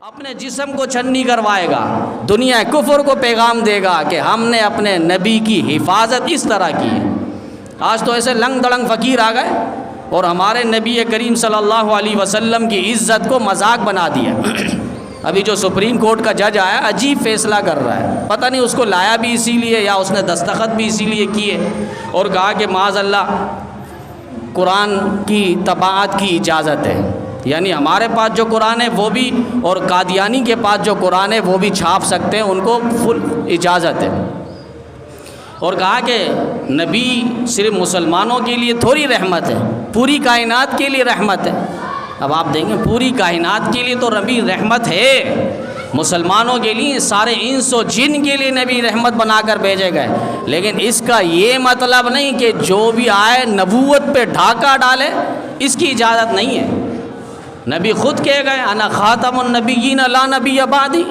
اپنے جسم کو چھنی کروائے گا، دنیا کفر کو پیغام دے گا کہ ہم نے اپنے نبی کی حفاظت اس طرح کی ہے۔ آج تو ایسے لنگ دڑنگ فقیر آ گئے اور ہمارے نبی کریم صلی اللہ علیہ وسلم کی عزت کو مذاق بنا دیا۔ ابھی جو سپریم کورٹ کا جج آیا عجیب فیصلہ کر رہا ہے، پتہ نہیں اس کو لایا بھی اسی لیے یا اس نے دستخط بھی اسی لیے کیے، اور کہا کہ معاذ اللہ قرآن کی طباعت کی اجازت ہے، یعنی ہمارے پاس جو قرآن ہے وہ بھی، اور قادیانی کے پاس جو قرآن ہے وہ بھی چھاپ سکتے ہیں، ان کو فل اجازت ہے۔ اور کہا کہ نبی صرف مسلمانوں کے لیے تھوڑی رحمت ہے، پوری کائنات کے لیے رحمت ہے۔ اب آپ دیکھیں پوری کائنات کے لیے تو نبی رحمت ہے، مسلمانوں کے لیے، سارے انس و جن کے لیے نبی رحمت بنا کر بھیجے گئے، لیکن اس کا یہ مطلب نہیں کہ جو بھی آئے نبوت پہ ڈھاکہ ڈالے، اس کی اجازت نہیں ہے۔ نبی خود کہہ گئے انا خاتم النبیین لا نبی بعدی،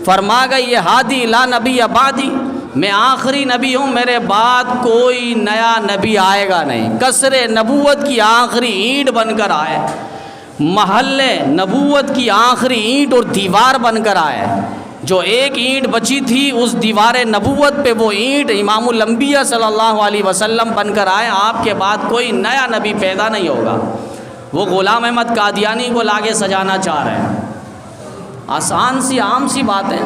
فرما گئے یہ ہادی لا نبی بعدی، میں آخری نبی ہوں، میرے بعد کوئی نیا نبی آئے گا نہیں۔ قصر نبوت کی آخری اینٹ بن کر آئے، محل نبوت کی آخری اینٹ اور دیوار بن کر آئے، جو ایک اینٹ بچی تھی اس دیوار نبوت پہ وہ اینٹ امام الانبیاء صلی اللہ علیہ وسلم بن کر آئے۔ آپ کے بعد کوئی نیا نبی پیدا نہیں ہوگا۔ وہ غلام احمد قادیانی کو لاگے سجانا چاہ رہے ہیں۔ آسان سی عام سی بات ہے،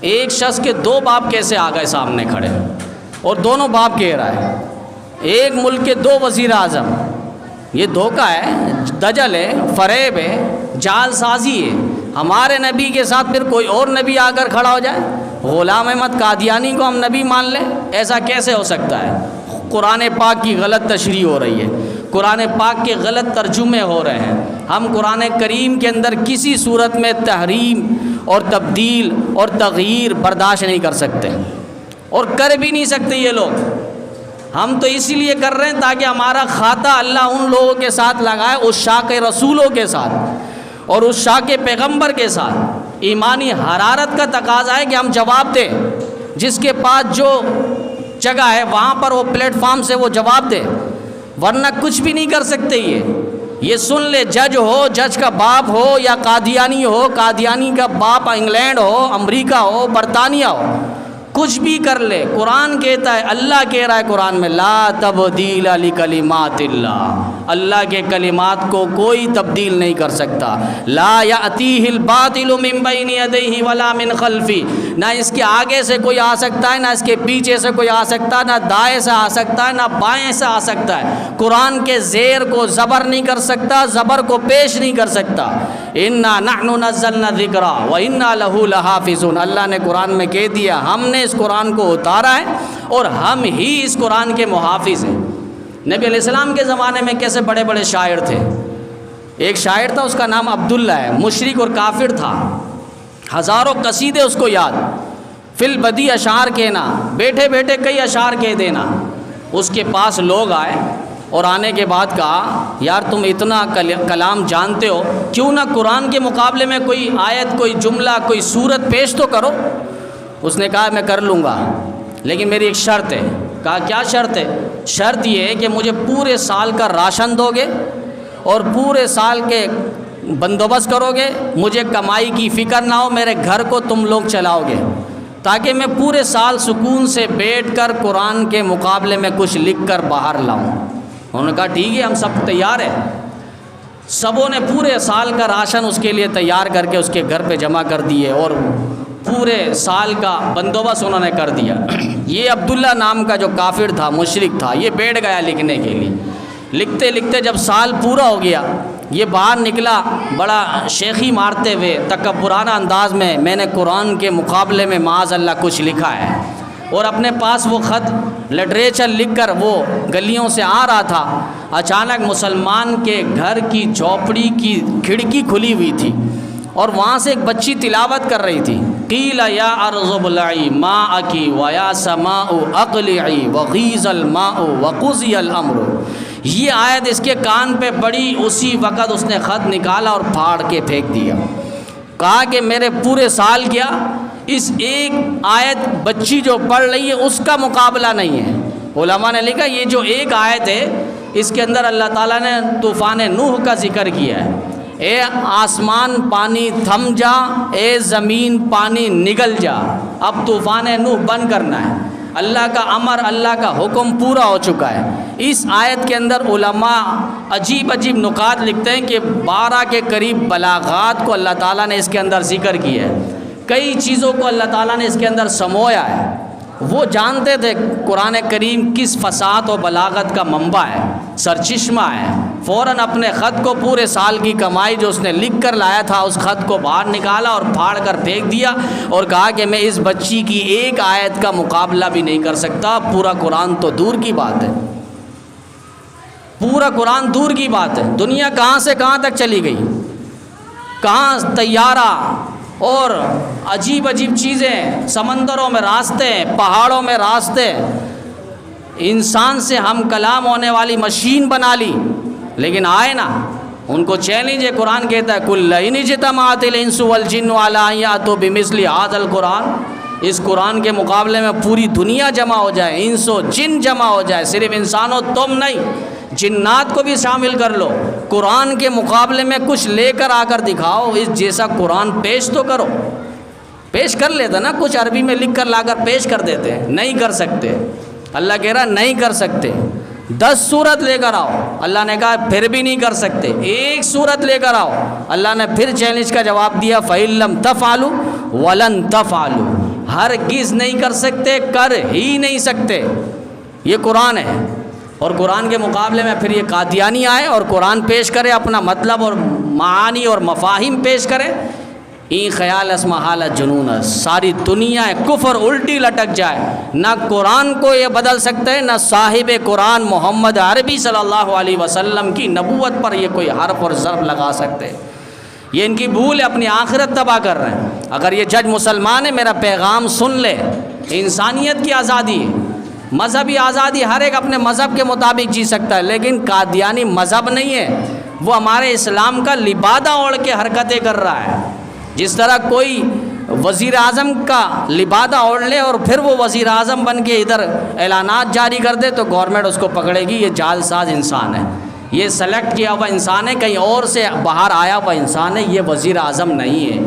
ایک شخص کے دو باپ کیسے آ گئے سامنے کھڑے، اور دونوں باپ کہہ رہا ہے، ایک ملک کے دو وزیر اعظم، یہ دھوکہ ہے، دجل ہے، فریب ہے، جال سازی ہے۔ ہمارے نبی کے ساتھ پھر کوئی اور نبی آ کر کھڑا ہو جائے، غلام احمد قادیانی کو ہم نبی مان لیں، ایسا کیسے ہو سکتا ہے؟ قرآن پاک کی غلط تشریح ہو رہی ہے، قرآن پاک کے غلط ترجمے ہو رہے ہیں۔ ہم قرآن کریم کے اندر کسی صورت میں تحریم اور تبدیل اور تغییر برداشت نہیں کر سکتے، اور کر بھی نہیں سکتے یہ لوگ۔ ہم تو اسی لیے کر رہے ہیں تاکہ ہمارا کھاتا اللہ ان لوگوں کے ساتھ لگائے، اس شاق رسولوں کے ساتھ اور اس شاق پیغمبر کے ساتھ۔ ایمانی حرارت کا تقاضا ہے کہ ہم جواب دیں، جس کے پاس جو جگہ ہے وہاں پر وہ پلیٹ فارم سے وہ جواب دے، ورنہ کچھ بھی نہیں کر سکتے۔ یہ سن لے، جج ہو، جج کا باپ ہو، یا قادیانی ہو، قادیانی کا باپ انگلینڈ ہو، امریکہ ہو، برطانیہ ہو، کچھ بھی کر لے، قرآن کہتا ہے، اللہ کہہ رہا ہے قرآن میں، لا تبدیل لکلمات اللہ، اللہ کے کلمات کو کوئی تبدیل نہیں کر سکتا۔ لا یأتیہ الباطل من بین یدیہ ولا من خلفہ، نہ اس کے آگے سے کوئی آ سکتا ہے، نہ اس کے پیچھے سے کوئی آ سکتا ہے، نہ دائیں سے آ سکتا ہے، نہ بائیں سے آ سکتا ہے۔ قرآن کے زیر کو زبر نہیں کر سکتا، زبر کو پیش نہیں کر سکتا۔ انا نحن نزلنا الذکر وانا لہ لحافظون، اللہ نے قرآن میں کہہ دیا ہم نے اس قرآن کو اتارا ہے اور ہم ہی اس قرآن کے محافظ ہیں۔ نبی علیہ السلام کے زمانے میں کیسے بڑے بڑے شاعر تھے۔ ایک شاعر تھا، اس کا نام عبداللہ ہے، مشرک اور کافر تھا، ہزاروں قصیدے اس کو یاد، فی البدی اشعار کہنا، بیٹھے بیٹھے کئی اشعار کہہ دینا۔ اس کے پاس لوگ آئے اور آنے کے بعد کہا، یار تم اتنا کلام جانتے ہو، کیوں نہ قرآن کے مقابلے میں کوئی آیت، کوئی جملہ، کوئی سورت پیش تو کرو۔ اس نے کہا میں کر لوں گا، لیکن میری ایک شرط ہے۔ کہا کیا شرط ہے؟ شرط یہ ہے کہ مجھے پورے سال کا راشن دو گے اور پورے سال کے بندوبست کرو گے، مجھے کمائی کی فکر نہ ہو، میرے گھر کو تم لوگ چلاؤ گے، تاکہ میں پورے سال سکون سے بیٹھ کر قرآن کے مقابلے میں کچھ لکھ کر باہر لاؤں۔ انہوں نے کہا ٹھیک ہے، ہم سب تیار ہیں۔ سبوں نے پورے سال کا راشن اس کے لیے تیار کر کے اس کے گھر پہ جمع کر دیے، اور پورے سال کا بندوبست انہوں نے کر دیا۔ یہ عبداللہ نام کا جو کافر تھا، مشرک تھا، یہ بیٹھ گیا لکھنے کے لیے۔ لکھتے لکھتے جب سال پورا ہو گیا، یہ باہر نکلا بڑا شیخی مارتے ہوئے، تکبرانہ انداز میں نے قرآن کے مقابلے میں معاذ اللہ کچھ لکھا ہے، اور اپنے پاس وہ خط لٹریچر لکھ کر وہ گلیوں سے آ رہا تھا۔ اچانک مسلمان کے گھر کی جھوپڑی کی کھڑکی کھلی ہوئی تھی، اور وہاں سے ایک بچی تلاوت کر رہی تھی، قیل یا ارض ابلعی ماءکی ویا سماء اقلعی وغیض الماء وقضی الامر۔ یہ آیت اس کے کان پہ پڑی، اسی وقت اس نے خط نکالا اور پھاڑ کے پھینک دیا۔ کہا کہ میرے پورے سال کیا، اس ایک آیت بچی جو پڑھ رہی ہے اس کا مقابلہ نہیں ہے۔ علماء نے لکھا یہ جو ایک آیت ہے، اس کے اندر اللہ تعالیٰ نے طوفان نوح کا ذکر کیا ہے، اے آسمان پانی تھم جا، اے زمین پانی نگل جا، اب طوفان نوح بند کرنا ہے۔ اللہ کا امر، اللہ کا حکم پورا ہو چکا ہے۔ اس آیت کے اندر علماء عجیب عجیب نکات لکھتے ہیں کہ 12 کے قریب بلاغات کو اللہ تعالیٰ نے اس کے اندر ذکر کیا ہے، کئی چیزوں کو اللہ تعالیٰ نے اس کے اندر سمویا ہے۔ وہ جانتے تھے قرآن کریم کس فصاحت و بلاغت کا منبع ہے، سرچشمہ ہے، فوراً اپنے خط کو پورے سال کی کمائی جو اس نے لکھ کر لایا تھا اس خط کو باہر نکالا اور پھاڑ کر پھینک دیا اور کہا کہ میں اس بچی کی ایک آیت کا مقابلہ بھی نہیں کر سکتا، پورا قرآن تو دور کی بات ہے، پورا قرآن دور کی بات ہے۔ دنیا کہاں سے کہاں تک چلی گئی، کہاں طیارہ اور عجیب عجیب چیزیں، سمندروں میں راستے، پہاڑوں میں راستے، انسان سے ہم کلام ہونے والی مشین بنا لی، لیکن آئے نا، ان کو چیلنج ہے۔ قرآن کہتا ہے کل ان اجتمعت الانس والجن علی ان یاتوا بمثل ھذا القرآن، اس قرآن کے مقابلے میں پوری دنیا جمع ہو جائے، انس و جن جمع ہو جائے، صرف انسانوں تم نہیں، جنات کو بھی شامل کر لو، قرآن کے مقابلے میں کچھ لے کر آ کر دکھاؤ، اس جیسا قرآن پیش تو کرو۔ پیش کر لیتا نا، کچھ عربی میں لکھ کر لا کر پیش کر دیتے ہیں، نہیں کر سکتے۔ اللہ کہہ رہا نہیں کر سکتے، 10 سورت لے کر آؤ، اللہ نے کہا پھر بھی نہیں کر سکتے، 1 سورت لے کر آؤ، اللہ نے پھر چیلنج کا جواب دیا فَإِن لَّمْ تَفْعَلُوا وَلَن تَفْعَلُوا، ہرگز نہیں کر سکتے، کر ہی نہیں سکتے، یہ قرآن ہے۔ اور قرآن کے مقابلے میں پھر یہ قادیانی آئے اور قرآن پیش کرے، اپنا مطلب اور معانی اور مفاہیم پیش کرے، این خیال اس محالت جنون اس، ساری دنیا کفر الٹی لٹک جائے، نہ قرآن کو یہ بدل سکتے ہیں، نہ صاحب قرآن محمد عربی صلی اللہ علیہ وسلم کی نبوت پر یہ کوئی حرف اور ضرب لگا سکتے۔ یہ ان کی بھول ہے، اپنی آخرت تباہ کر رہے ہیں۔ اگر یہ جج مسلمان ہے میرا پیغام سن لے، انسانیت کی آزادی ہے، مذہبی آزادی، ہر ایک اپنے مذہب کے مطابق جی سکتا ہے، لیکن قادیانی مذہب نہیں ہے، وہ ہمارے اسلام کا لبادہ اوڑھ کے حرکتیں کر رہا ہے۔ جس طرح کوئی وزیر اعظم کا لبادہ اوڑھ لے اور پھر وہ وزیر اعظم بن کے ادھر اعلانات جاری کر دے تو گورنمنٹ اس کو پکڑے گی، یہ جعل ساز انسان ہے، یہ سلیکٹ کیا ہوا انسان ہے، کہیں اور سے باہر آیا ہوا انسان ہے، یہ وزیر اعظم نہیں ہے۔